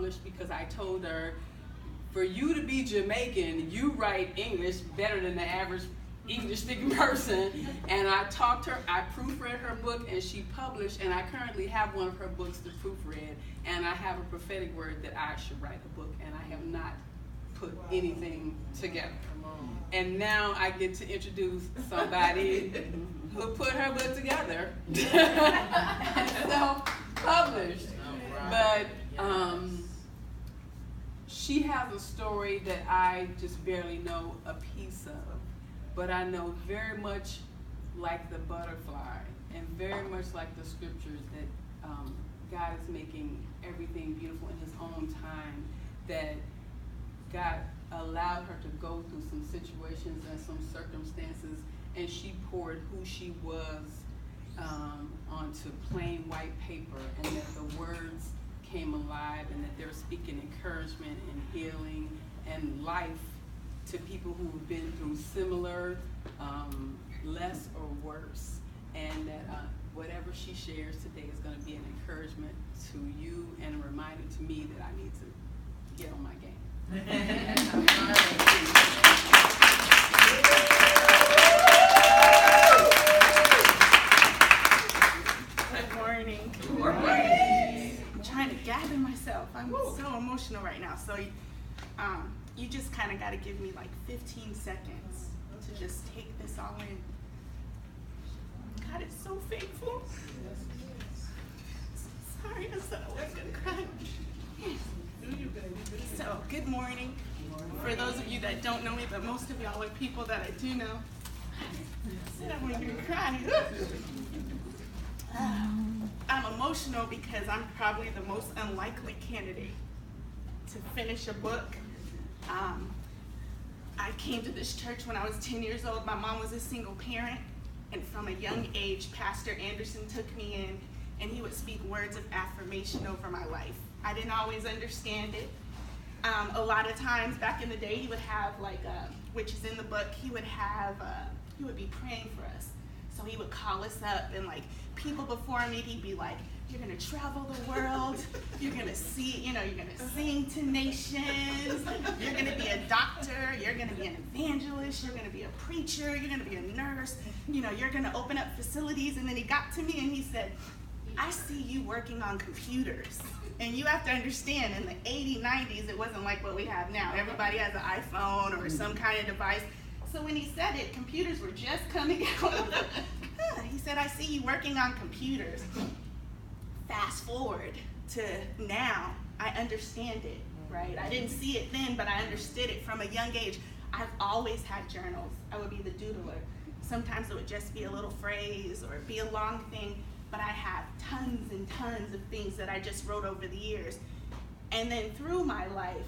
published because I told her, for you to be Jamaican, you write English better than the average English-speaking person. And I talked to her, I proofread her book, and she published, and I currently have one of her books to proofread, and I have a prophetic word that I should write a book, and I have not put anything together. And now I get to introduce somebody who put her book together and self-published. But she has a story that I just barely know a piece of, but I know very much like the butterfly and very much like the scriptures that God is making everything beautiful in his own time, that God allowed her to go through some situations and some circumstances, and she poured who she was onto plain white paper, and that the words came alive, and that they're speaking encouragement and healing and life to people who've been through similar, less or worse, and that whatever she shares today is going to be an encouragement to you and a reminder to me that I need to get on my game. Good morning. Good morning. I'm trying to gather myself. I'm so emotional right now. So you just kind of got to give me like 15 seconds to just take this all in. God is so faithful. Sorry, I said I wasn't going to cry. So, good morning. For those of you that don't know me, but most of y'all are people that I do know. I said I wasn't going to cry. I'm emotional because I'm probably the most unlikely candidate to finish a book. I came to this church when I was 10 years old. My mom was a single parent, and from a young age, Pastor Anderson took me in, and he would speak words of affirmation over my life. I didn't always understand it. A lot of times back in the day, he would have which is in the book, he would be praying for us. So he would call us up, and like people before me, he'd be like, you're gonna travel the world, you're gonna see, you're gonna sing to nations, you're gonna be a doctor, you're gonna be an evangelist, you're gonna be a preacher, you're gonna be a nurse, you're gonna open up facilities. And then he got to me and he said, I see you working on computers. And you have to understand, in the 80s, 90s, it wasn't like what we have now. Everybody has an iPhone or some kind of device. So when he said it, computers were just coming out. He said, I see you working on computers. Fast forward to now, I understand it, right? I didn't see it then, but I understood it from a young age. I've always had journals. I would be the doodler. Sometimes it would just be a little phrase or be a long thing. But I have tons and tons of things that I just wrote over the years. And then through my life,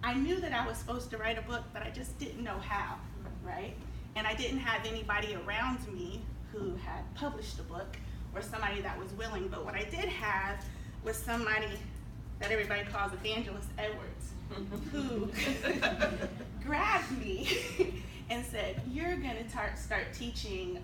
I knew that I was supposed to write a book, but I just didn't know how, right? And I didn't have anybody around me who had published a book or somebody that was willing. But what I did have was somebody that everybody calls Evangelist Edwards, who grabbed me and said, you're going to start teaching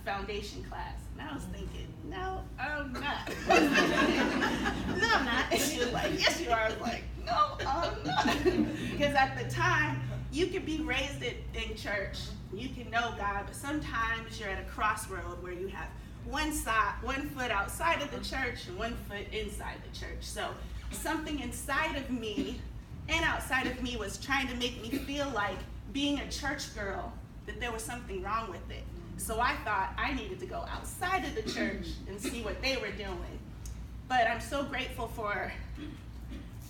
foundation class. And I was thinking, no, I'm not. No, I'm not. And she was like, yes, you are. I was like, no, I'm not. Because at the time, you could be raised in church, you can know God, but sometimes you're at a crossroad where you have one foot outside of the church and one foot inside the church. So something inside of me and outside of me was trying to make me feel like being a church girl, that there was something wrong with it. So I thought I needed to go outside of the church and see what they were doing. But I'm so grateful for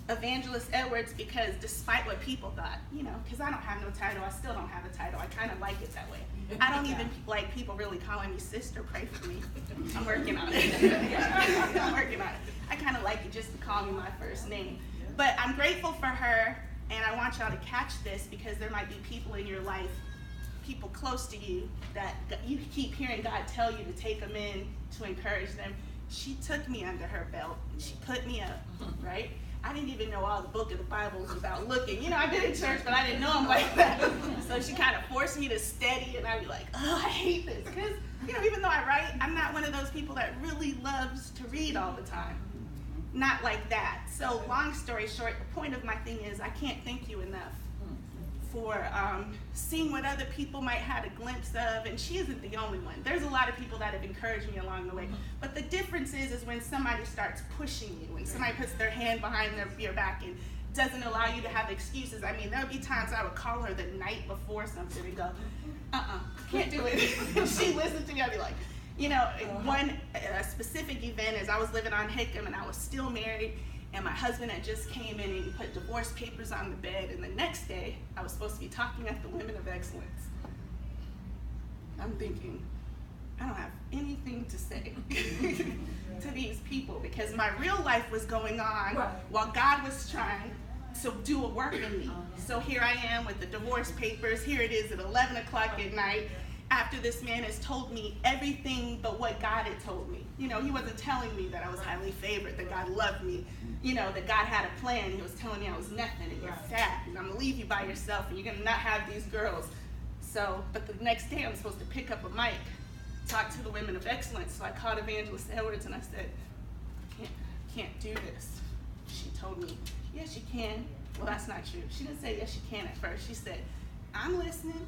Evangelist Edwards, because despite what people thought, because I don't have no title, I still don't have a title. I kind of like it that way. I don't even like people really calling me sister. Pray for me. I'm working on it. I'm working on it. I kind of like it just to call me my first name. But I'm grateful for her, and I want y'all to catch this, because there might be people in your life, people close to you, that you keep hearing God tell you to take them in to encourage them. She took me under her belt, and she put me up, right? I didn't even know all the book of the Bible without looking. I've been in church, but I didn't know them like that. So she kind of forced me to study, and I'd be like, oh, I hate this. Because, even though I write, I'm not one of those people that really loves to read all the time. not like that. So long story short, the point of my thing is I can't thank you enough for seeing what other people might have a glimpse of, and she isn't the only one. There's a lot of people that have encouraged me along the way, but the difference is when somebody starts pushing you, when somebody puts their hand behind your back and doesn't allow you to have excuses. I mean, there would be times I would call her the night before something and go, can't do it. She listened to me, I'd be like, you know, one specific event is I was living on Hickam and I was still married, and my husband had just came in and he put divorce papers on the bed, and the next day I was supposed to be talking at the Women of Excellence. I'm thinking, I don't have anything to say to these people because my real life was going on while God was trying to do a work in me. So here I am with the divorce papers. Here it is at 11 o'clock at night after this man has told me everything but what God had told me. You know, he wasn't telling me that I was highly favored, that God loved me, you know, that God had a plan. He was telling me I was nothing and you're fat and I'm gonna leave you by yourself and you're gonna not have these girls. So, but the next day I'm supposed to pick up a mic, talk to the Women of Excellence. So I called Evangelist Edwards and I said, can't do this. She told me, yes you can. Well, that's not true. She didn't say yes you can at first. She said, I'm listening.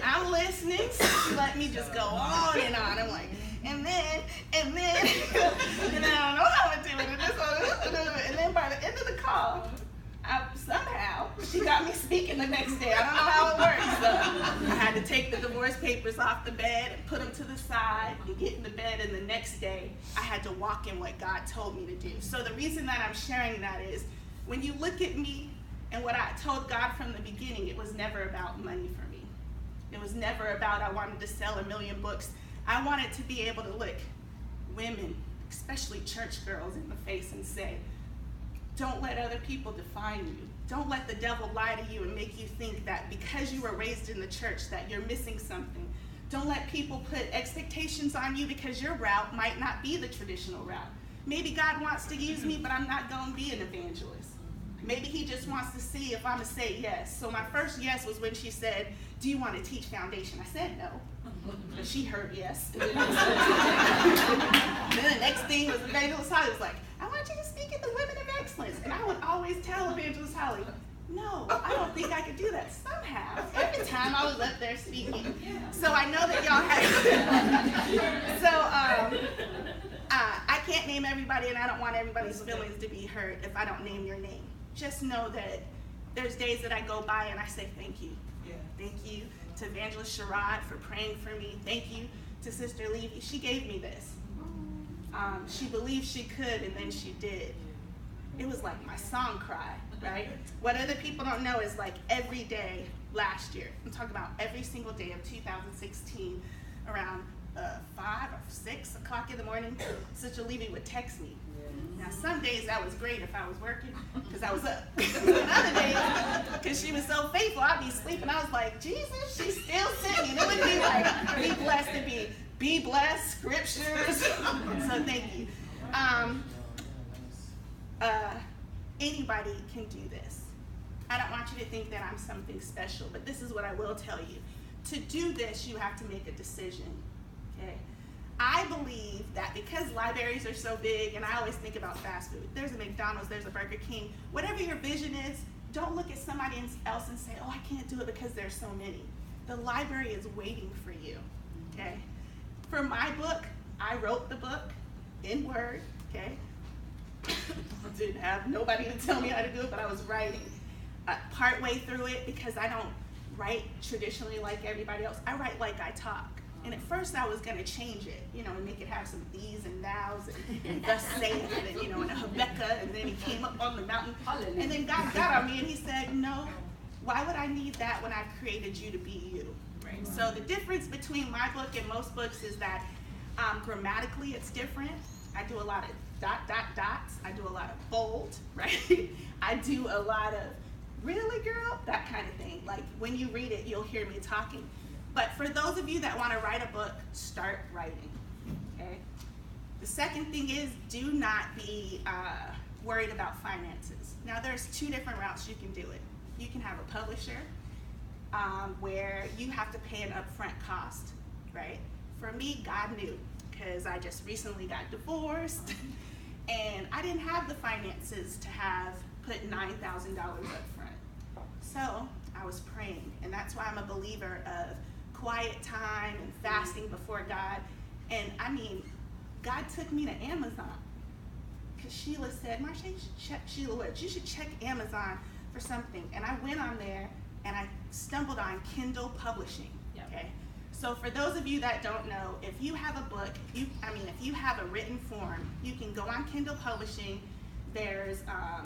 I'm listening. So she let me just go on and on. I'm like, and then, and then I don't know how to do it. And then by the end of the call, somehow she got me speaking the next day. I don't know how it works. So I had to take the divorce papers off the bed and put them to the side and get in the bed, and the next day I had to walk in what God told me to do. So the reason that I'm sharing that is when you look at me and what I told God from the beginning, it was never about money for me. It was never about I wanted to sell 1 million books. I wanted to be able to look women, especially church girls, in the face and say, don't let other people define you. Don't let the devil lie to you and make you think that because you were raised in the church that you're missing something. Don't let people put expectations on you because your route might not be the traditional route. Maybe God wants to use me, but I'm not going to be an evangelist. Maybe he just wants to see if I'm going to say yes. So my first yes was when she said, do you want to teach foundation? I said no. But she heard yes. And then the next thing was Evangelist Holly was like, I want you to speak at the Women of Excellence. And I would always tell Evangelist Holly, no, I don't think I could do that. Somehow, every time I was up there speaking. So I know that y'all have. So I can't name everybody, and I don't want everybody's feelings to be hurt if I don't name your name. Just know that there's days that I go by and I say thank you. Thank you to Evangelist Sherrod for praying for me. Thank you to Sister Levy. She gave me this. She believed she could, and then she did. It was like my song cry, right? What other people don't know is like every day last year, I'm talking about every single day of 2016, around 5 or 6 o'clock in the morning, Sister Levy would text me. Now, some days that was great if I was working, because I was up. And other days, because she was so faithful, I'd be sleeping. I was like, Jesus, she's still singing. It would be like, be blessed to be blessed, scriptures. So thank you. Anybody can do this. I don't want you to think that I'm something special, but this is what I will tell you. To do this, you have to make a decision, okay? I believe that because libraries are so big, and I always think about fast food. There's a McDonald's, there's a Burger King. Whatever your vision is, don't look at somebody else and say, oh, I can't do it because there's so many. The library is waiting for you, okay? For my book, I wrote the book in Word, okay? I didn't have nobody to tell me how to do it, but I was writing. Partway through it, because I don't write traditionally like everybody else, I write like I talk. And at first I was going to change it, you know, and make it have some these and nows and thus saith, and, you know, and a Habakkuk, and then he came up on the mountain. And then God got on me and he said, no, why would I need that when I've created you to be you? Right? So the difference between my book and most books is that grammatically it's different. I do a lot of dots. I do a lot of bold, right? I do a lot of, really girl? That kind of thing. Like when you read it, you'll hear me talking. But for those of you that want to write a book, start writing, okay? The second thing is do not be worried about finances. Now there's 2 different routes you can do it. You can have a publisher where you have to pay an upfront cost, right? for me, God knew, because I just recently got divorced, and I didn't have the finances to have put $9,000 up front. So I was praying, and that's why I'm a believer of quiet time and fasting before God. And I mean, God took me to Amazon, because Sheila said, Marchet, you should check, Sheila Woods, you should check Amazon for something. And I went on there, and I stumbled on Kindle publishing. Yep. Okay. So for those of you that don't know, if you have a book, if you have a written form, you can go on Kindle publishing. There's a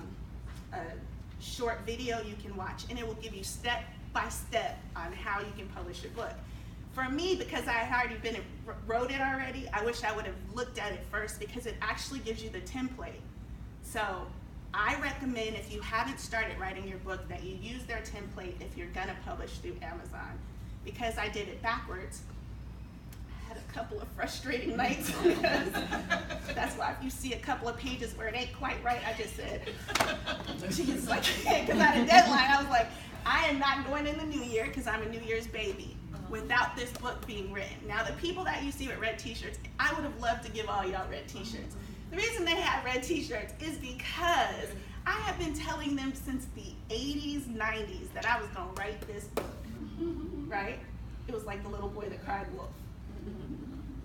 short video you can watch, and it will give you step by step on how you can publish your book. For me, because I had already wrote it already, I wish I would have looked at it first, because it actually gives you the template. So I recommend, if you haven't started writing your book, that you use their template if you're gonna publish through Amazon. Because I did it backwards, I had a couple of frustrating nights, because that's why if you see a couple of pages where it ain't quite right, I just said, geez, like, because I had a deadline, I was like, I am not going in the new year, because I'm a New Year's baby, without this book being written. Now, the people that you see with red t-shirts, I would have loved to give all y'all red t-shirts. The reason they have red t-shirts is because I have been telling them since the 80s, 90s that I was gonna write this book, right? It was like the little boy that cried wolf.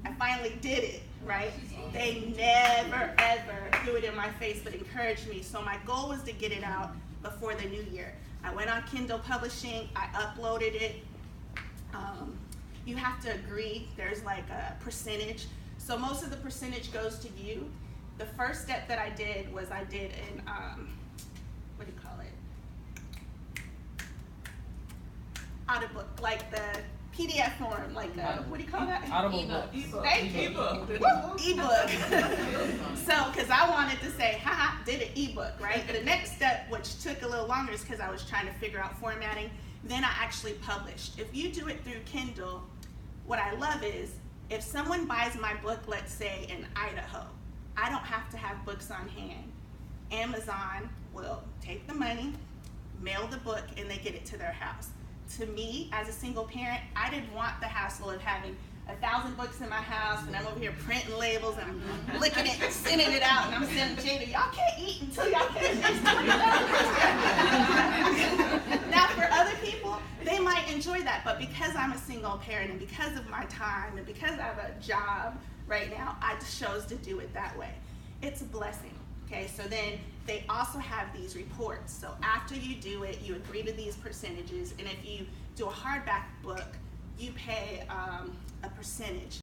I finally did it, right? They never, ever threw it in my face, but encouraged me. So my goal was to get it out before the new year. I went on Kindle Publishing, I uploaded it. You have to agree, there's like a percentage. So most of the percentage goes to you. The first step that I did was I did an, what do you call it? Audiobook, like the PDF form, like what do you call that? Audible book. Thank you. Ebook. So, because I wanted to say, haha, did an ebook, right? The next step, which took a little longer, is because I was trying to figure out formatting. Then I actually published. If you do it through Kindle, what I love is, if someone buys my book, let's say in Idaho, I don't have to have books on hand. Amazon will take the money, mail the book, and they get it to their house. To me, as a single parent, I didn't want the hassle of having 1,000 books in my house, and I'm over here printing labels, and I'm licking it and sending it out, and I'm saying, Jada, y'all can't eat until y'all finish this $20. Now, for other people, they might enjoy that, but because I'm a single parent, and because of my time, and because I have a job right now, I chose to do it that way. It's a blessing, okay? So then they also have these reports. So after you do it, you agree to these percentages, and if you do a hardback book, you pay a percentage.